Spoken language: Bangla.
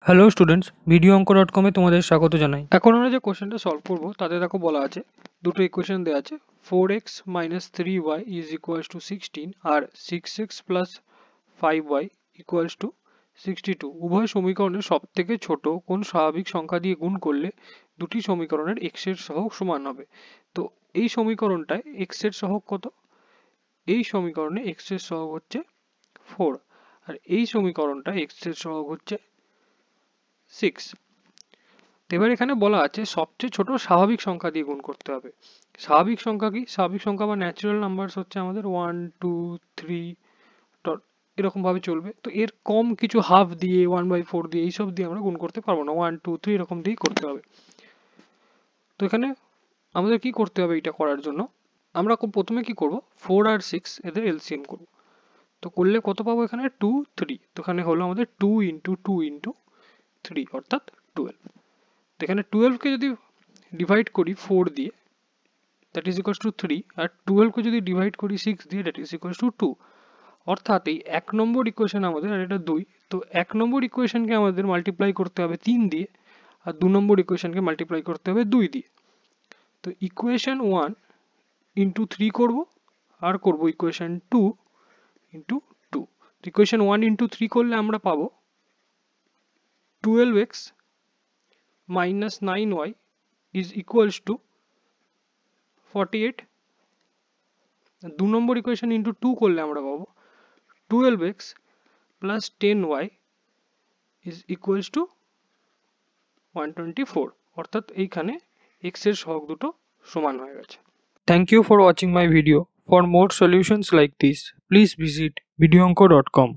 হ্যালো স্টুডেন্টস, ভিডিও অঙ্ক ডট কমে তোমাদের স্বাগত জানাই। এখন আমরা যে কোশ্চেনটা সলভ করব তাতে দেখো বলা আছে দুটো ইকুয়েশন দেওয়া আছে 4x - 3y = 16 আর 6x + 5y = 62। উভয় সমীকরণের সবথেকে ছোট কোন স্বাভাবিক সংখ্যা দিয়ে গুণ করলে দুটি সমীকরণের x এর সহগ সমান হবে। তো এই সমীকরণটায় x এর সহগ কত? এই সমীকরণে x এর সহগ হচ্ছে 4 আর এই সমীকরণটা x এর সহগ হচ্ছে 6। এবার এখানে বলা আছে সবচেয়ে ছোট স্বাভাবিক সংখ্যা দিয়ে গুণ করতে হবে। স্বাভাবিক সংখ্যা কি? স্বাভাবিক সংখ্যা বা ন্যাচারাল নাম্বারস হচ্ছে আমাদের 1 2 3 ডট এরকম ভাবে চলবে। তো এর কম কিছু হাফ দিয়ে 1/4 দিয়ে এইসব দিয়ে আমরা গুণ করতে পারবো না, 1 2 3 এরকম দিয়েই করতে হবে। তো এখানে আমাদের কি করতে হবে? এটা করার জন্য আমরা প্রথমে কি করব, 4 আর 6 এদের এলসিএম করব। তো করলে কত পাবো? এখানে 2 3। তো এখানে হলো আমাদের 2 × 2 × 3 অর্থাৎ 12। তো এখানে 12 কে যদি ডিভাইড করি 4 দিয়ে, দ্যাট ইজ ইকুয়ালস টু 3, আর 12 কে যদি ডিভাইড করি 6 দিয়ে, দ্যাট ইজ ইকুয়ালস টু 2। অর্থাৎ এই এক নম্বর ইকুয়েশন আমাদের, আর এটা 2, তো এক নম্বর ইকুয়েশনকে আমাদের মাল্টিপ্লাই করতে হবে 3 দিয়ে, আর 2 নম্বর ইকুয়েশনকে মাল্টিপ্লাই করতে হবে 2 দিয়ে। তো ইকুয়েশন 1 ইন্টু 3 করব, আর করব ইকুয়েশন 2 ইন্টু 2। ইকুয়েশন 1 ইন্টু 3 করলে আমরা পাবো 12x - 9y is equals to 48। 2 number equation into 2 করলে আমরা পাবো 12x + 10y is equals to 124। অর্থাৎ এইখানে x এর সহগ দুটো সমান হয়ে গেছে। Thank you for watching my video. For more solutions like this please visit videoanko.com.